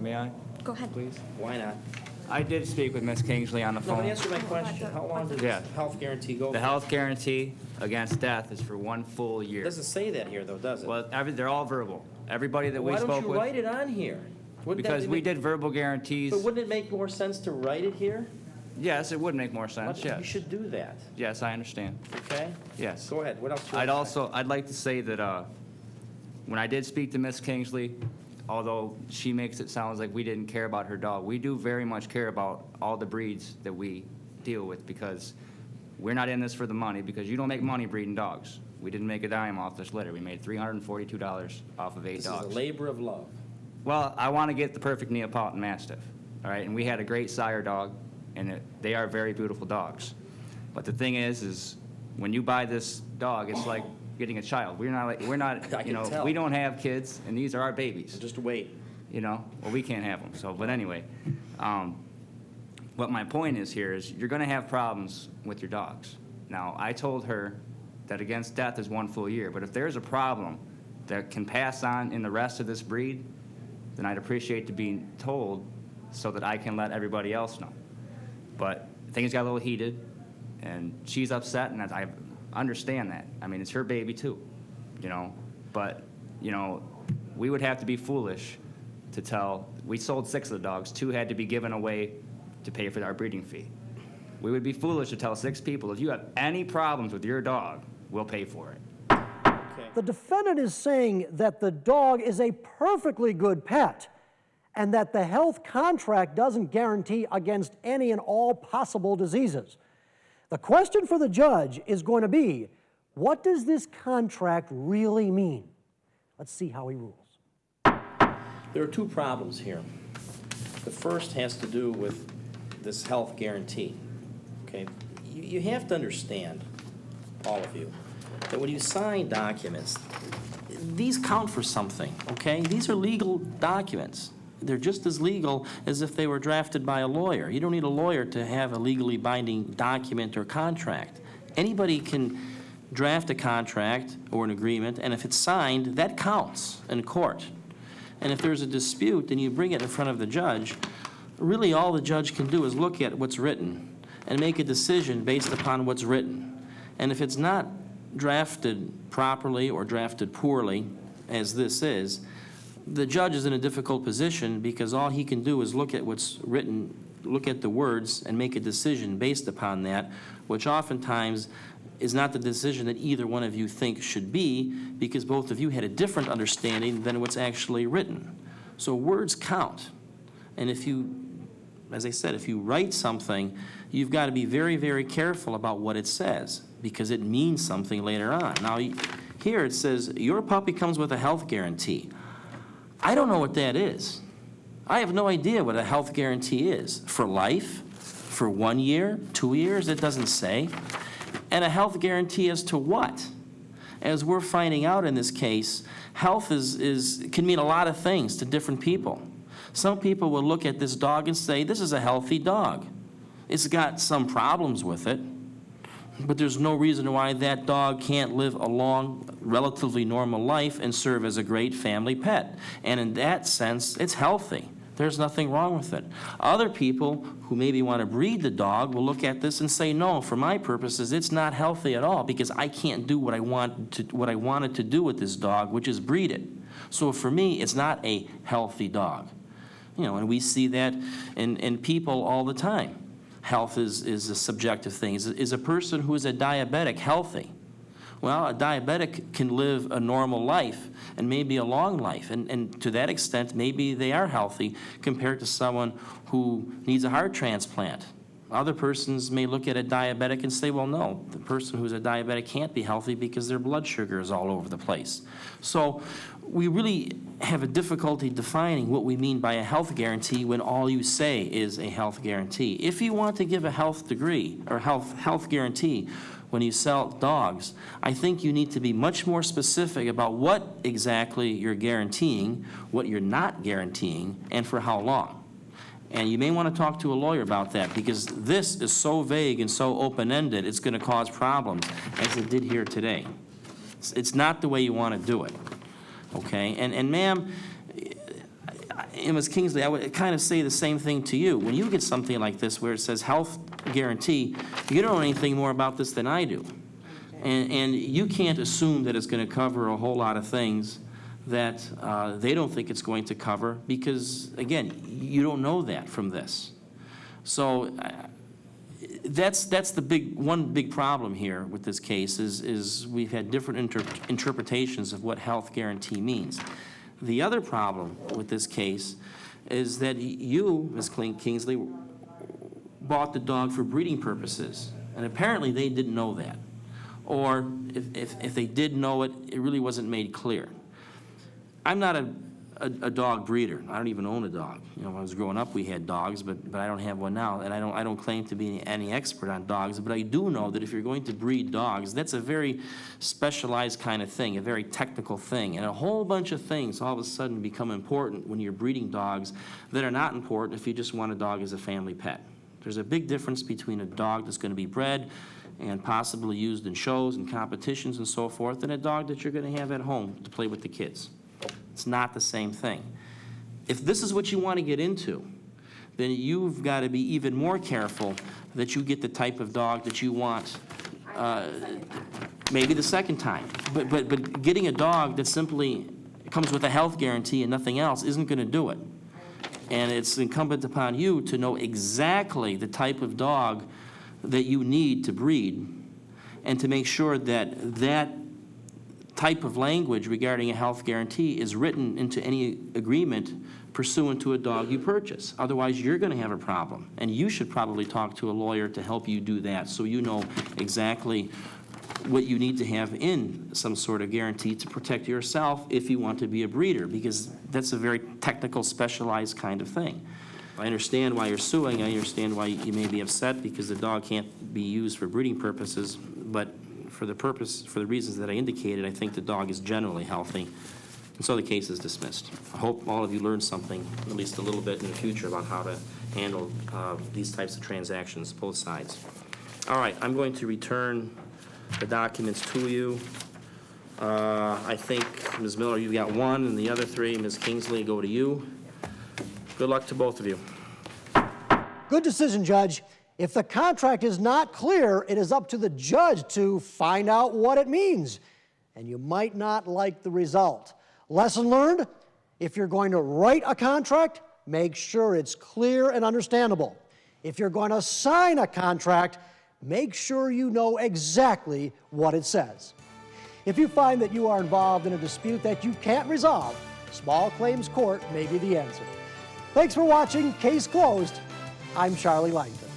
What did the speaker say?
May I, Go ahead. please? Why not? I did speak with Ms. Kingsley on the No, phone. but answer my question. How long does Yeah. this health guarantee go for? The health guarantee against death is for 1 full It year. doesn't say that here, though, does it? Well, they're all verbal. Everybody that we Why spoke don't you write with, it on here? Wouldn't that because we make- did verbal guarantees. But wouldn't it make more sense to write it here? Yes, it would make more sense, You yes. should do that, Yes, I understand. okay? Yes. Go ahead, what else? do you want to say? I'd like to say that when I did speak to Miss Kingsley, although she makes it sound like we didn't care about her dog, we do very much care about all the breeds that we deal with, because we're not in this for the money, because you don't make money breeding dogs. We didn't make a dime off this litter. We made $342 off of 8 This dogs. is a labor of love. Well, I want to get the perfect Neapolitan Mastiff, all right? And we had a great sire dog, and they are very beautiful dogs. But the thing is when you buy this dog, it's like getting a child. We're not, I can tell. we don't have kids, and these are our babies, Just wait. Well, we can't have them, so, but anyway. What my point is here is you're going to have problems with your dogs. Now, I told her that against death is 1 full year, but if there's a problem that can pass on in the rest of this breed, then I'd appreciate to be told so that I can let everybody else know. But things got a little heated, and she's upset, and I understand that. I mean, it's her baby too, But, we would have to be foolish to tell, we sold 6 of the dogs, 2 had to be given away to pay for our breeding fee. We would be foolish to tell 6 people, if you have any problems with your dog, we'll pay for it. Okay. The defendant is saying that the dog is a perfectly good pet and that the health contract doesn't guarantee against any and all possible diseases. The question for the judge is going to be, what does this contract really mean? Let's see how he rules. There are 2 problems here. The first has to do with this health guarantee, okay? You have to understand, all of you, that when you sign documents, these count for something, okay? These are legal documents. They're just as legal as if they were drafted by a lawyer. You don't need a lawyer to have a legally binding document or contract. Anybody can draft a contract or an agreement, and if it's signed, that counts in court. And if there's a dispute and you bring it in front of the judge, really all the judge can do is look at what's written and make a decision based upon what's written. And if it's not drafted properly or drafted poorly, as this is, the judge is in a difficult position because all he can do is look at what's written, look at the words, and make a decision based upon that, which oftentimes is not the decision that either one of you think should be, because both of you had a different understanding than what's actually written. So words count. And if you, as I said, if you write something, you've got to be very, very careful about what it says, because it means something later on. Now, here it says, your puppy comes with a health guarantee. I don't know what that is. I have no idea what a health guarantee is. For life? For 1 year? 2 years? It doesn't say. And a health guarantee as to what? As we're finding out in this case, health can mean a lot of things to different people. Some people will look at this dog and say, this is a healthy dog. It's got some problems with it, but there's no reason why that dog can't live a long, relatively normal life and serve as a great family pet. And in that sense, it's healthy. There's nothing wrong with it. Other people who maybe want to breed the dog will look at this and say, no, for my purposes, it's not healthy at all because I can't do what I wanted to do with this dog, which is breed it. So for me, it's not a healthy dog. And we see that in people all the time. Health is a subjective thing. Is a person who is a diabetic healthy? Well, a diabetic can live a normal life and maybe a long life. And to that extent, maybe they are healthy compared to someone who needs a heart transplant. Other persons may look at a diabetic and say, well, no, the person who's a diabetic can't be healthy because their blood sugar is all over the place. So we really have a difficulty defining what we mean by a health guarantee when all you say is a health guarantee. If you want to give a health degree or health guarantee when you sell dogs, I think you need to be much more specific about what exactly you're guaranteeing, what you're not guaranteeing, and for how long. And you may want to talk to a lawyer about that, because this is so vague and so open-ended, it's going to cause problems, as it did here today. It's not the way you want to do it, okay? And ma'am, and Ms. Kingsley, I would kind of say the same thing to you. When you get something like this where it says health guarantee, you don't know anything more about this than I do. And you can't assume that it's going to cover a whole lot of things that they don't think it's going to cover because, again, you don't know that from this. So that's the one big problem here with this case is we've had different interpretations of what health guarantee means. The other problem with this case is that you, Ms. Kingsley, bought the dog for breeding purposes, and apparently they didn't know that. Or if they did know it, it really wasn't made clear. I'm not a dog breeder. I don't even own a dog. You know, when I was growing up, we had dogs, but I don't have one now, and I don't claim to be any expert on dogs, but I do know that if you're going to breed dogs, that's a very specialized kind of thing, a very technical thing, and a whole bunch of things all of a sudden become important when you're breeding dogs that are not important if you just want a dog as a family pet. There's a big difference between a dog that's going to be bred and possibly used in shows and competitions and so forth, and a dog that you're going to have at home to play with the kids. It's not the same thing. If this is what you want to get into, then you've got to be even more careful that you get the type of dog that you want maybe the second time. But getting a dog that simply comes with a health guarantee and nothing else isn't going to do it. And it's incumbent upon you to know exactly the type of dog that you need to breed and to make sure that that type of language regarding a health guarantee is written into any agreement pursuant to a dog you purchase. Otherwise, you're going to have a problem. And you should probably talk to a lawyer to help you do that so you know exactly what you need to have in some sort of guarantee to protect yourself if you want to be a breeder, because that's a very technical, specialized kind of thing. I understand why you're suing. I understand why you may be upset because the dog can't be used for breeding purposes, but for the reasons that I indicated, I think the dog is generally healthy, and so the case is dismissed. I hope all of you learned something, at least a little bit in the future, about how to handle these types of transactions, both sides. All right, I'm going to return the documents to you. I think, Ms. Miller, you've got one, and the other three, Ms. Kingsley, go to you. Good luck to both of you. Good decision, Judge. If the contract is not clear, it is up to the judge to find out what it means, and you might not like the result. Lesson learned, if you're going to write a contract, make sure it's clear and understandable. If you're going to sign a contract, make sure you know exactly what it says. If you find that you are involved in a dispute that you can't resolve, small claims court may be the answer. Thanks for watching Case Closed. I'm Charlie Langton.